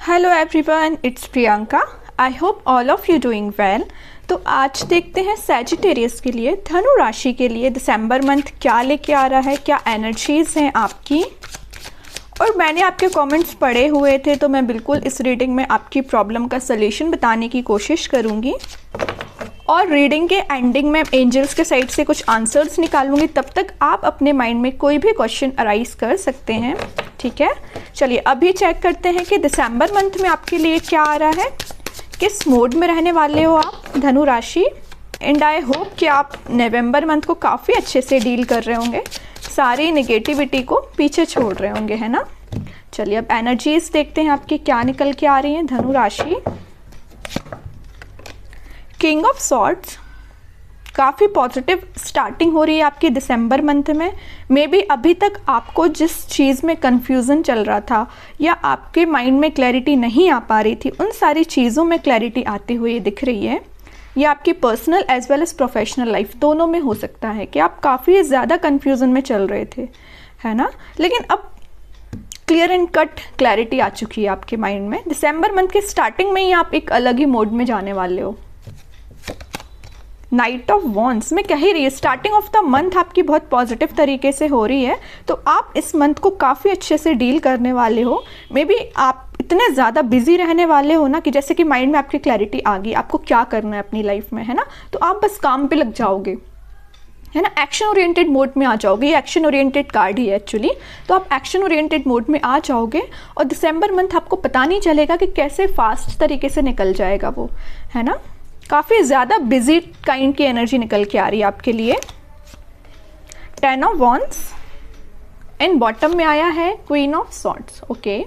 Hello everyone, it's Priyanka. I hope all of you doing well. तो आज देखते हैं सैजिटेरियस के लिए, धनु राशि के लिए दिसंबर मंथ क्या लेके आ रहा है, क्या एनर्जीज हैं आपकी। और मैंने आपके कमेंट्स पढ़े हुए थे, तो मैं बिल्कुल इस रीडिंग में आपकी प्रॉब्लम का सलूशन बताने की कोशिश करूँगी। और रीडिंग के एंडिंग में एंजल्स के साइड से कुछ आंसर्स निकालूंगी। तब तक आप अपने माइंड में कोई भी क्वेश्चन अराइज कर सकते हैं, ठीक है। चलिए अभी चेक करते हैं कि दिसंबर मंथ में आपके लिए क्या आ रहा है, किस मोड में रहने वाले हो आप धनु राशि। एंड आई होप कि आप नवंबर मंथ को काफ़ी अच्छे से डील कर रहे होंगे, सारी नेगेटिविटी को पीछे छोड़ रहे होंगे, है ना। चलिए अब एनर्जीज देखते हैं आपकी क्या निकल के आ रही हैं धनु राशि। किंग ऑफ सॉर्ड्स, काफ़ी पॉजिटिव स्टार्टिंग हो रही है आपकी दिसंबर मंथ में। मे बी अभी तक आपको जिस चीज़ में कन्फ्यूज़न चल रहा था या आपके माइंड में क्लैरिटी नहीं आ पा रही थी, उन सारी चीज़ों में क्लैरिटी आती हुई दिख रही है। ये आपकी personal as well as professional life दोनों में हो सकता है कि आप काफ़ी ज़्यादा कन्फ्यूज़न में चल रहे थे, है ना। लेकिन अब क्लियर एंड कट क्लैरिटी आ चुकी है आपके माइंड में। दिसंबर मंथ के स्टार्टिंग में ही आप एक अलग ही मोड में जाने वाले हो। नाइट ऑफ वॉन्ड्स में कह ही रही है, स्टार्टिंग ऑफ द मंथ आपकी बहुत पॉजिटिव तरीके से हो रही है, तो आप इस मंथ को काफ़ी अच्छे से डील करने वाले हो। मे बी आप इतने ज़्यादा बिजी रहने वाले हो ना कि जैसे कि माइंड में आपकी क्लैरिटी आ गई, आपको क्या करना है अपनी लाइफ में, है ना। तो आप बस काम पे लग जाओगे, है ना। एक्शन ओरिएंटेड मोड में आ जाओगे। ये एक्शन ओरिएंटेड कार्ड ही है एक्चुअली, तो आप एक्शन ओरिएंटेड मोड में आ जाओगे। और दिसंबर मंथ आपको पता नहीं चलेगा कि कैसे फास्ट तरीके से निकल जाएगा वो, है ना। काफ़ी ज़्यादा बिजी काइंड की एनर्जी निकल के आ रही है आपके लिए। 10 ऑफ वॉन्ड्स एंड बॉटम में आया है क्वीन ऑफ सॉर्ड्स। ओके,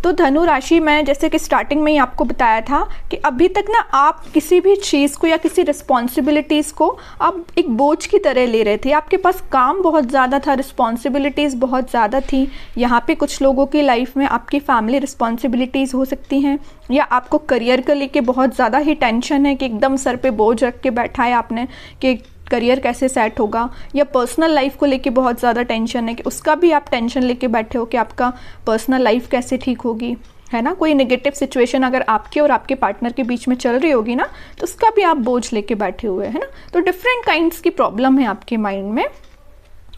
तो धनु राशि में जैसे कि स्टार्टिंग में ही आपको बताया था कि अभी तक ना आप किसी भी चीज़ को या किसी रिस्पॉन्सिबिलिटीज़ को आप एक बोझ की तरह ले रहे थे। आपके पास काम बहुत ज़्यादा था, रिस्पॉन्सिबिलिटीज़ बहुत ज़्यादा थी। यहाँ पे कुछ लोगों की लाइफ में आपकी फैमिली रिस्पॉन्सिबिलिटीज़ हो सकती हैं, या आपको करियर को लेके बहुत ज़्यादा ही टेंशन है कि एकदम सर पे बोझ रख के बैठा है आपने कि करियर कैसे सेट होगा, या पर्सनल लाइफ को लेके बहुत ज़्यादा टेंशन है कि उसका भी आप टेंशन लेके बैठे हो कि आपका पर्सनल लाइफ कैसे ठीक होगी, है ना। कोई नेगेटिव सिचुएशन अगर आपके और आपके पार्टनर के बीच में चल रही होगी ना, तो उसका भी आप बोझ लेके बैठे हुए हैं ना। तो डिफरेंट काइंड्स की प्रॉब्लम है आपके माइंड में।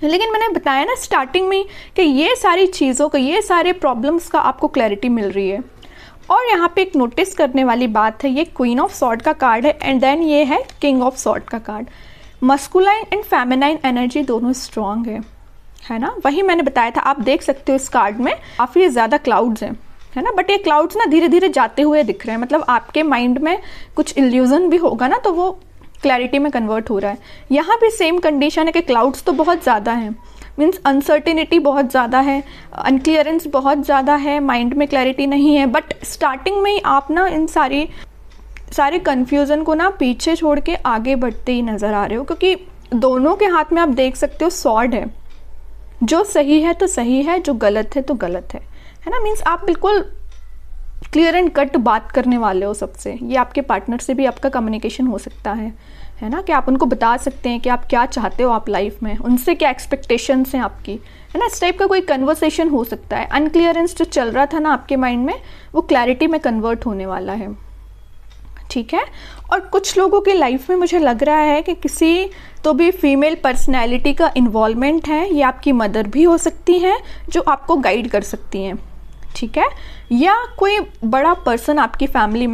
लेकिन मैंने बताया ना स्टार्टिंग में कि ये सारी चीज़ों का, ये सारे प्रॉब्लम्स का आपको क्लैरिटी मिल रही है। और यहाँ पे एक नोटिस करने वाली बात है, ये क्वीन ऑफ सॉर्ड का कार्ड है एंड देन ये है किंग ऑफ सॉर्ड का card. Masculine and feminine energy दोनों स्ट्रॉन्ग है ना। वही मैंने बताया था, आप देख सकते हो इस कार्ड में काफ़ी ज़्यादा क्लाउड्स हैं, है ना। बट ये क्लाउड्स ना धीरे धीरे जाते हुए दिख रहे हैं, मतलब आपके माइंड में कुछ इल्यूजन भी होगा ना, तो वो क्लैरिटी में कन्वर्ट हो रहा है। यहाँ भी सेम कंडीशन है कि क्लाउड्स तो बहुत ज़्यादा हैं, मीन्स अनसर्टिनिटी बहुत ज़्यादा है, अनक्लियरेंस बहुत ज़्यादा है, माइंड में क्लैरिटी नहीं है। बट स्टार्टिंग में ही आप ना इन सारे कन्फ्यूज़न को ना पीछे छोड़ के आगे बढ़ते ही नज़र आ रहे हो, क्योंकि दोनों के हाथ में आप देख सकते हो सॉर्ड है। जो सही है तो सही है, जो गलत है तो गलत है ना। मीन्स आप बिल्कुल क्लियर एंड कट बात करने वाले हो सबसे। ये आपके पार्टनर से भी आपका कम्युनिकेशन हो सकता है ना, कि आप उनको बता सकते हैं कि आप क्या चाहते हो आप लाइफ में, उनसे क्या एक्सपेक्टेशंस हैं आपकी, है ना। इस टाइप का कोई कन्वर्सेशन हो सकता है। अनक्लियरेंस जो चल रहा था ना आपके माइंड में, वो क्लैरिटी में कन्वर्ट होने वाला है, ठीक है। और कुछ लोगों की लाइफ में मुझे लग रहा है कि किसी तो भी फीमेल पर्सनैलिटी का इन्वॉल्वमेंट है। ये आपकी मदर भी हो सकती हैं जो आपको गाइड कर सकती हैं, ठीक है। या कोई बड़ा पर्सन आपकी फैमिली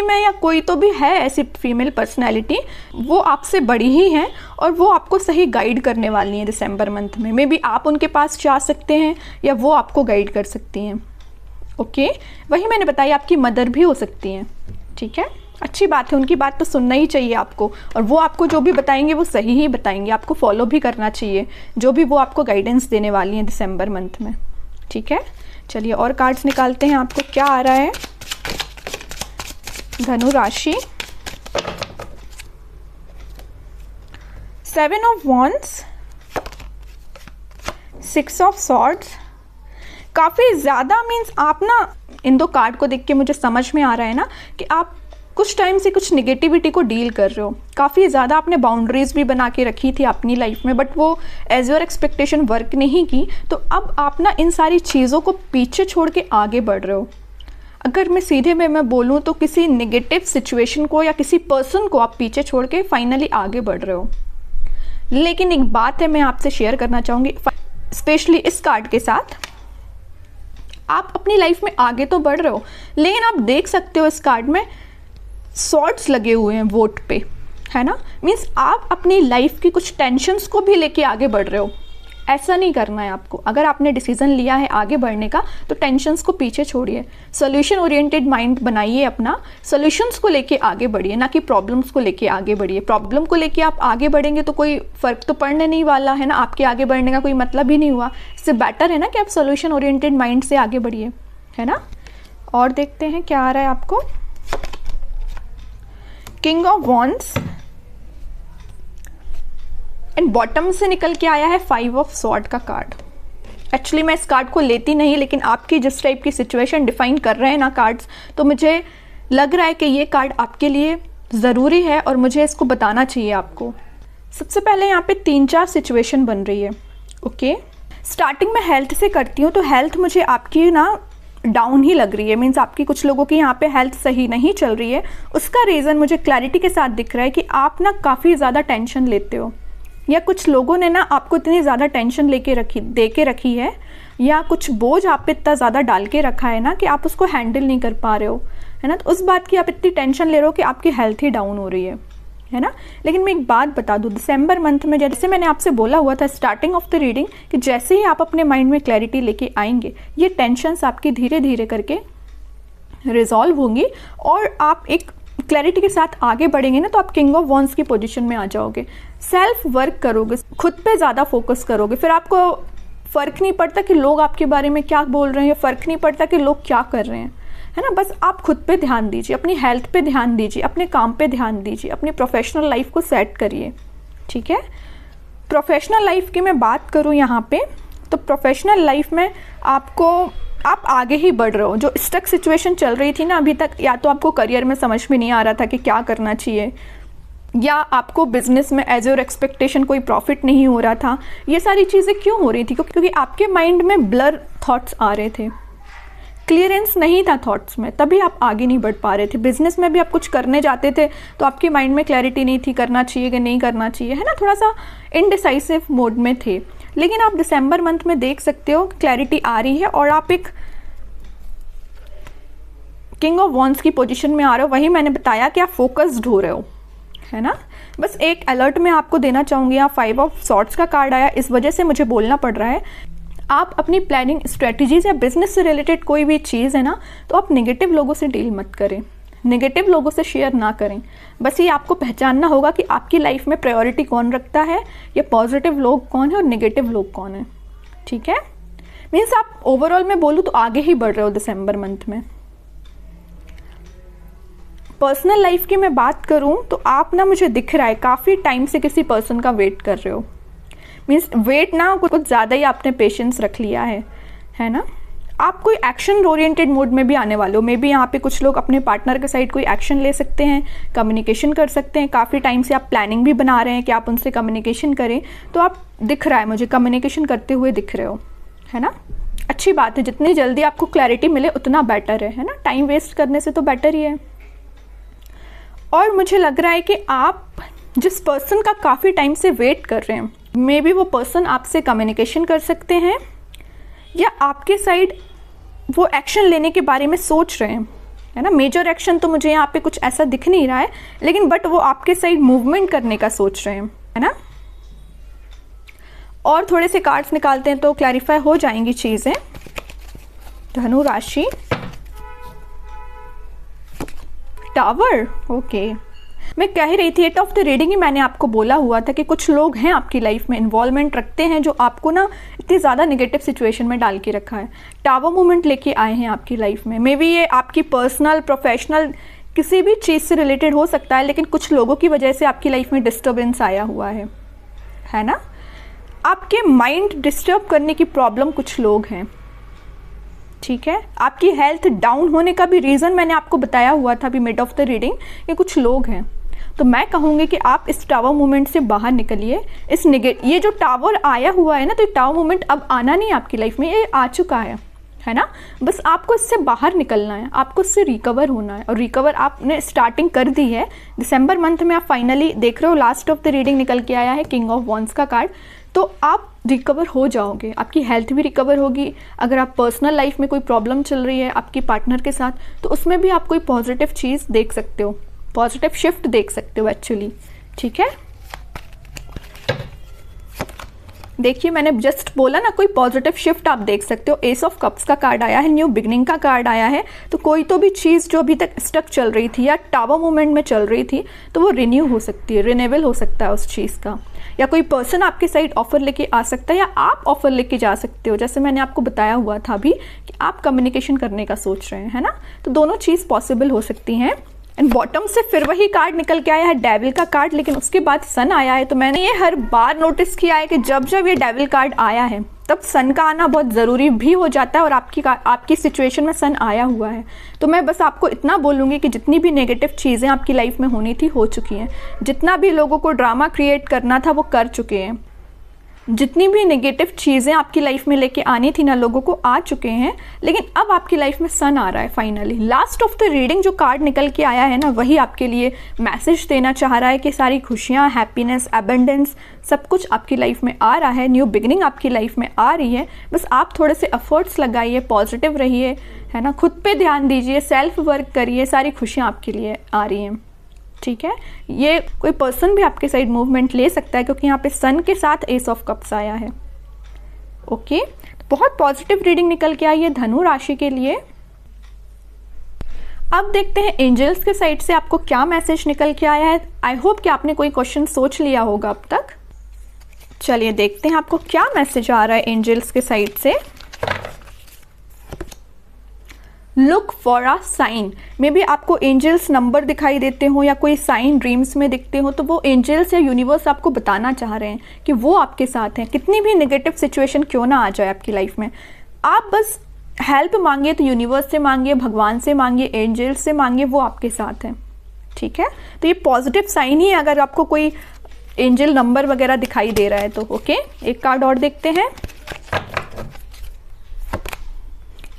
में या कोई तो भी है ऐसी फीमेल पर्सनैलिटी, वो आपसे बड़ी ही हैं और वो आपको सही गाइड करने वाली हैं दिसंबर मंथ में। मे बी आप उनके पास जा सकते हैं या वो आपको गाइड कर सकती हैं। ओके, वही मैंने बताया आपकी मदर भी हो सकती हैं, ठीक है। अच्छी बात है, उनकी बात तो सुनना ही चाहिए आपको, और वो आपको जो भी बताएंगे वो सही ही बताएंगे, आपको फॉलो भी करना चाहिए जो भी वो आपको गाइडेंस देने वाली हैं दिसंबर मंथ में, ठीक है। चलिए और कार्ड्स निकालते हैं, आपको क्या आ रहा है धनु राशि। 7 ऑफ वॉन्ड्स, 6 ऑफ सॉर्ड्स। काफ़ी ज़्यादा मीन्स आप ना इन दो कार्ड को देख के मुझे समझ में आ रहा है ना कि आप कुछ टाइम से कुछ निगेटिविटी को डील कर रहे हो, काफ़ी ज़्यादा आपने बाउंड्रीज भी बना के रखी थी अपनी लाइफ में, बट वो एज योर एक्सपेक्टेशन वर्क नहीं की। तो अब आप ना इन सारी चीज़ों को पीछे छोड़ के आगे बढ़ रहे हो। अगर मैं सीधे में मैं बोलूँ तो किसी नेगेटिव सिचुएशन को या किसी पर्सन को आप पीछे छोड़ के फाइनली आगे बढ़ रहे हो। लेकिन एक बात है मैं आपसे शेयर करना चाहूँगी, स्पेशली इस कार्ड के साथ, आप अपनी लाइफ में आगे तो बढ़ रहे हो, लेकिन आप देख सकते हो इस कार्ड में सॉर्ड्स लगे हुए हैं वोट पे, है ना। मीन्स आप अपनी लाइफ की कुछ टेंशन्स को भी लेके आगे बढ़ रहे हो। ऐसा नहीं करना है आपको। अगर आपने डिसीजन लिया है आगे बढ़ने का तो टेंशन्स को पीछे छोड़िए, सोल्यूशन ओरिएंटेड माइंड बनाइए अपना, सोल्यूशंस को लेके आगे बढ़िए, ना कि प्रॉब्लम्स को लेके आगे बढ़िए। प्रॉब्लम को लेके आप आगे बढ़ेंगे तो कोई फ़र्क तो पड़ने नहीं वाला है ना, आपके आगे बढ़ने का कोई मतलब ही नहीं हुआ। इससे बेटर है ना कि आप सोल्यूशन ओरिएंटेड माइंड से आगे बढ़िए, है ना। और देखते हैं क्या आ रहा है आपको। King of wands and bottom से निकल के आया है 5 ऑफ स्वॉर्ड का कार्ड। एक्चुअली मैं इस कार्ड को लेती नहीं, लेकिन आपकी जिस टाइप की सिचुएशन डिफाइन कर रहे हैं ना कार्ड्स, तो मुझे लग रहा है कि ये कार्ड आपके लिए ज़रूरी है और मुझे इसको बताना चाहिए आपको। सबसे पहले यहाँ पे 3-4 सिचुएशन बन रही है। ओके, स्टार्टिंग में हेल्थ से करती हूँ, तो हेल्थ मुझे आपकी ना डाउन ही लग रही है। मीन्स आपकी कुछ लोगों की यहाँ पे हेल्थ सही नहीं चल रही है। उसका रीज़न मुझे क्लैरिटी के साथ दिख रहा है कि आप ना काफ़ी ज़्यादा टेंशन लेते हो, या कुछ लोगों ने ना आपको इतनी ज़्यादा टेंशन दे के रखी है, या कुछ बोझ आप पे इतना ज़्यादा डाल के रखा है ना कि आप उसको हैंडल नहीं कर पा रहे हो, है ना। तो उस बात की आप इतनी टेंशन ले रहे हो कि आपकी हेल्थ ही डाउन हो रही है ना। लेकिन मैं एक बात बता दूँ, दिसंबर मंथ में जैसे मैंने आपसे बोला हुआ था स्टार्टिंग ऑफ द रीडिंग कि जैसे ही आप अपने माइंड में क्लैरिटी लेके आएंगे, ये टेंशन्स आपकी धीरे धीरे करके रिजॉल्व होंगी और आप एक क्लैरिटी के साथ आगे बढ़ेंगे ना, तो आप किंग ऑफ वॉन्ड्स की पोजीशन में आ जाओगे। सेल्फ वर्क करोगे, खुद पे ज़्यादा फोकस करोगे, फिर आपको फ़र्क नहीं पड़ता कि लोग आपके बारे में क्या बोल रहे हैं, फ़र्क नहीं पड़ता कि लोग क्या कर रहे हैं, है ना। बस आप खुद पे ध्यान दीजिए, अपनी हेल्थ पे ध्यान दीजिए, अपने काम पे ध्यान दीजिए, अपनी प्रोफेशनल लाइफ को सेट करिए, ठीक है। प्रोफेशनल लाइफ की मैं बात करूँ यहाँ पे, तो प्रोफेशनल लाइफ में आप आगे ही बढ़ रहे हो। जो स्टक सिचुएशन चल रही थी ना अभी तक, या तो आपको करियर में समझ में नहीं आ रहा था कि क्या करना चाहिए, या आपको बिजनेस में एज योर एक्सपेक्टेशन कोई प्रॉफिट नहीं हो रहा था, ये सारी चीज़ें क्यों हो रही थी? क्योंकि आपके माइंड में ब्लर थॉट्स आ रहे थे, क्लियरेंस नहीं था थॉट्स में, तभी आप आगे नहीं बढ़ पा रहे थे। बिजनेस में भी आप कुछ करने जाते थे तो आपके माइंड में क्लैरिटी नहीं थी, करना चाहिए कि नहीं करना चाहिए, है ना। थोड़ा सा इनडिसाइसिव मोड में थे। लेकिन आप दिसंबर मंथ में देख सकते हो क्लैरिटी आ रही है और आप एक किंग ऑफ वॉन्ड्स की पोजीशन में आ रहे हो। वही मैंने बताया कि आप फोकस्ड हो रहे हो, है ना। बस एक अलर्ट मैं आपको देना चाहूँगी, यहाँ 5 ऑफ सॉर्ड्स का कार्ड आया, इस वजह से मुझे बोलना पड़ रहा है। आप अपनी प्लानिंग स्ट्रेटजीज या बिजनेस से रिलेटेड कोई भी चीज़ है ना, तो आप नेगेटिव लोगों से डील मत करें, नेगेटिव लोगों से शेयर ना करें। बस ये आपको पहचानना होगा कि आपकी लाइफ में प्रायोरिटी कौन रखता है, या पॉजिटिव लोग कौन है और नेगेटिव लोग कौन है, ठीक है। मीन्स आप ओवरऑल में बोलूँ तो आगे ही बढ़ रहे हो दिसंबर मंथ में। पर्सनल लाइफ की मैं बात करूं तो आप ना, मुझे दिख रहा है काफ़ी टाइम से किसी पर्सन का वेट कर रहे हो। मीन्स वेट ना कुछ ज़्यादा ही आपने पेशेंस रख लिया है ना। आप कोई एक्शन ओरिएंटेड मोड में भी आने वाले हो। मे बी यहाँ पे कुछ लोग अपने पार्टनर के साइड कोई एक्शन ले सकते हैं, कम्युनिकेशन कर सकते हैं। काफ़ी टाइम से आप प्लानिंग भी बना रहे हैं कि आप उनसे कम्युनिकेशन करें, तो आप दिख रहा है मुझे कम्युनिकेशन करते हुए दिख रहे हो, है ना। अच्छी बात है, जितनी जल्दी आपको क्लैरिटी मिले उतना बेटर है ना। टाइम वेस्ट करने से तो बेटर ही है। और मुझे लग रहा है कि आप जिस पर्सन का काफ़ी टाइम से वेट कर रहे हैं, मे बी वो पर्सन आपसे कम्युनिकेशन कर सकते हैं, या आपके साइड वो एक्शन लेने के बारे में सोच रहे हैं, है ना। मेजर एक्शन तो मुझे यहाँ पे कुछ ऐसा दिख नहीं रहा है, लेकिन बट वो आपके साइड मूवमेंट करने का सोच रहे हैं, है ना। और थोड़े से कार्ड्स निकालते हैं तो क्लैरिफाई हो जाएंगी चीज़ें। धनु राशि, टावर, ओके। मैं कह रही थी 8 ऑफ द रीडिंग ही मैंने आपको बोला हुआ था कि कुछ लोग हैं आपकी लाइफ में इन्वॉल्वमेंट रखते हैं, जो आपको ना इतनी ज़्यादा नेगेटिव सिचुएशन में डाल के रखा है। टावर मूवमेंट लेके आए हैं आपकी लाइफ में। मे बी ये आपकी पर्सनल, प्रोफेशनल, किसी भी चीज़ से रिलेटेड हो सकता है, लेकिन कुछ लोगों की वजह से आपकी लाइफ में डिस्टर्बेंस आया हुआ है ना। आपके माइंड डिस्टर्ब करने की प्रॉब्लम कुछ लोग हैं, ठीक है। आपकी हेल्थ डाउन होने का भी रीज़न मैंने आपको बताया हुआ था अभी मिड ऑफ द रीडिंग, कि कुछ लोग हैं। तो मैं कहूँगी कि आप इस टावर मूवमेंट से बाहर निकलिए। ये जो टावर आया हुआ है ना, तो ये टावर मूवमेंट अब आना नहीं है आपकी लाइफ में, ये आ चुका है ना। बस आपको इससे बाहर निकलना है, आपको इससे रिकवर होना है, और रिकवर आपने स्टार्टिंग कर दी है। दिसंबर मंथ में आप फाइनली देख रहे हो, लास्ट ऑफ द रीडिंग निकल के आया है किंग ऑफ वॉन्ड्स का कार्ड। तो आप रिकवर हो जाओगे, आपकी हेल्थ भी रिकवर होगी। अगर आप पर्सनल लाइफ में कोई प्रॉब्लम चल रही है आपकी पार्टनर के साथ, तो उसमें भी आप कोई पॉजिटिव चीज़ देख सकते हो, पॉजिटिव शिफ्ट देख सकते हो एक्चुअली, ठीक है। देखिए मैंने जस्ट बोला ना, कोई पॉजिटिव शिफ्ट आप देख सकते हो। एस ऑफ कप्स का कार्ड आया है, न्यू बिगनिंग का कार्ड आया है। तो कोई तो भी चीज़ जो अभी तक स्टक चल रही थी या टावर मूवमेंट में चल रही थी, तो वो रिन्यू हो सकती है, रिन्यूअल हो सकता है उस चीज़ का। या कोई पर्सन आपके साइड ऑफर लेके आ सकता है, या आप ऑफर लेके जा सकते हो। जैसे मैंने आपको बताया हुआ था अभी कि आप कम्युनिकेशन करने का सोच रहे हैं, है ना। तो दोनों चीज़ पॉसिबल हो सकती हैं। एंड बॉटम से फिर वही कार्ड निकल के आया है, डेविल का कार्ड, लेकिन उसके बाद सन आया है। तो मैंने ये हर बार नोटिस किया है कि जब जब ये डेविल कार्ड आया है, तब सन का आना बहुत ज़रूरी भी हो जाता है, और आपकी सिचुएशन में सन आया हुआ है। तो मैं बस आपको इतना बोलूँगी कि जितनी भी नेगेटिव चीज़ें आपकी लाइफ में होनी थी, हो चुकी हैं। जितना भी लोगों को ड्रामा क्रिएट करना था, वो कर चुके हैं। जितनी भी नेगेटिव चीज़ें आपकी लाइफ में लेके आनी थी ना, लोगों को आ चुके हैं। लेकिन अब आपकी लाइफ में सन आ रहा है finally. Last of the reading जो कार्ड निकल के आया है ना, वही आपके लिए मैसेज देना चाह रहा है कि सारी खुशियाँ, हैप्पीनेस, एबंडेंस सब कुछ आपकी लाइफ में आ रहा है। न्यू बिगनिंग आपकी लाइफ में आ रही है। बस आप थोड़े से एफर्ट्स लगाइए, पॉजिटिव रहिए, है ना। खुद पे ध्यान दीजिए, सेल्फ वर्क करिए, सारी खुशियाँ आपके लिए आ रही हैं, ठीक है। ये कोई पर्सन भी आपके साइड मूवमेंट ले सकता है, क्योंकि यहाँ पे सन के साथ एस ऑफ कप्स आया है। ओके, बहुत पॉजिटिव रीडिंग निकल के आई है धनु राशि के लिए। अब देखते हैं एंजल्स के साइड से आपको क्या मैसेज निकल के आया है। आई होप कि आपने कोई क्वेश्चन सोच लिया होगा अब तक। चलिए देखते हैं आपको क्या मैसेज आ रहा है एंजल्स के साइड से। Look for a sign. Maybe आपको एंजल्स नंबर दिखाई देते हो, या कोई साइन ड्रीम्स में दिखते हो, तो वो एंजल्स या यूनिवर्स आपको बताना चाह रहे हैं कि वो आपके साथ हैं। कितनी भी नेगेटिव सिचुएशन क्यों ना आ जाए आपकी लाइफ में, आप बस हेल्प मांगिए, तो यूनिवर्स से मांगिए, भगवान से मांगिए, एंजल्स से मांगिए, वो आपके साथ हैं, ठीक है। तो ये पॉजिटिव साइन ही है अगर आपको कोई एंजल नंबर वगैरह दिखाई दे रहा है तो। ओके, एक कार्ड और देखते हैं।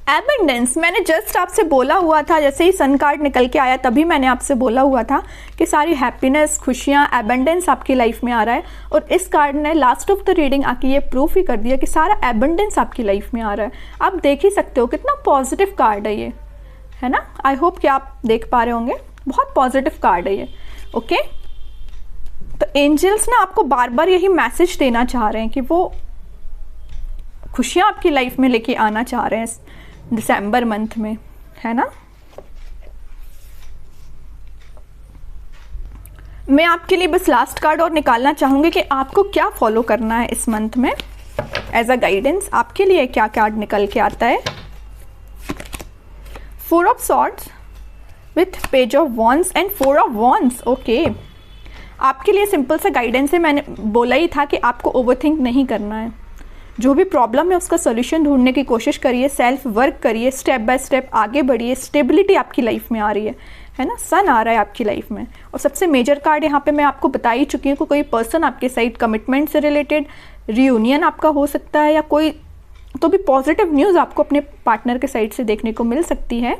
एबंडेंस, मैंने जस्ट आपसे बोला हुआ था, जैसे ही सन कार्ड निकल के आया तभी मैंने आपसे बोला हुआ था कि सारी हैप्पीनेस, खुशियाँ, एबंडेंस आपकी लाइफ में आ रहा है। और इस कार्ड ने लास्ट ऑफ द रीडिंग आके ये प्रूफ ही कर दिया कि सारा एबंडेंस आपकी लाइफ में आ रहा है। आप देख ही सकते हो कितना पॉजिटिव कार्ड है ये, है ना। आई होप कि आप देख पा रहे होंगे, बहुत पॉजिटिव कार्ड है ये। ओके, तो एंजल्स ना आपको बार बार यही मैसेज देना चाह रहे हैं कि वो खुशियाँ आपकी लाइफ में लेके आना चाह रहे हैं दिसंबर मंथ में, है ना। मैं आपके लिए बस लास्ट कार्ड और निकालना चाहूंगी कि आपको क्या फॉलो करना है इस मंथ में एज अ गाइडेंस। आपके लिए क्या कार्ड निकल के आता है। 4 of swords with page of wands and 4 of wands. Okay, आपके लिए सिंपल सा गाइडेंस है। मैंने बोला ही था कि आपको ओवरथिंक नहीं करना है। जो भी प्रॉब्लम है उसका सॉल्यूशन ढूंढने की कोशिश करिए, सेल्फ वर्क करिए, स्टेप बाय स्टेप आगे बढ़िए। स्टेबिलिटी आपकी लाइफ में आ रही है ना। सन आ रहा है आपकी लाइफ में। और सबसे मेजर कार्ड यहाँ पे मैं आपको बता ही चुकी हूँ कि कोई पर्सन आपके साइड कमिटमेंट से रिलेटेड, रियूनियन आपका हो सकता है, या कोई तो भी पॉजिटिव न्यूज़ आपको अपने पार्टनर के साइड से देखने को मिल सकती है,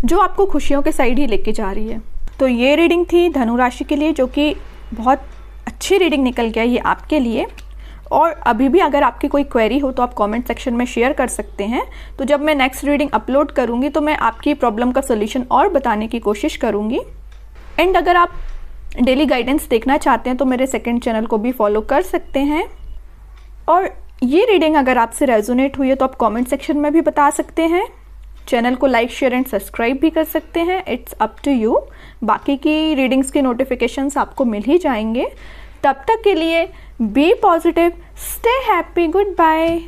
जो आपको खुशियों के साइड ही लेके जा रही है। तो ये रीडिंग थी धनु राशि के लिए, जो कि बहुत अच्छी रीडिंग निकल के आई है आपके लिए। और अभी भी अगर आपकी कोई क्वेरी हो तो आप कमेंट सेक्शन में शेयर कर सकते हैं। तो जब मैं नेक्स्ट रीडिंग अपलोड करूँगी तो मैं आपकी प्रॉब्लम का सोल्यूशन और बताने की कोशिश करूँगी। एंड अगर आप डेली गाइडेंस देखना चाहते हैं तो मेरे सेकंड चैनल को भी फॉलो कर सकते हैं। और ये रीडिंग अगर आपसे रेजोनेट हुई है तो आप कमेंट सेक्शन में भी बता सकते हैं। चैनल को लाइक, शेयर एंड सब्सक्राइब भी कर सकते हैं। It's up to you. बाकी की रीडिंग्स के नोटिफिकेशंस आपको मिल ही जाएंगे। तब तक के लिए be positive, stay happy, good bye.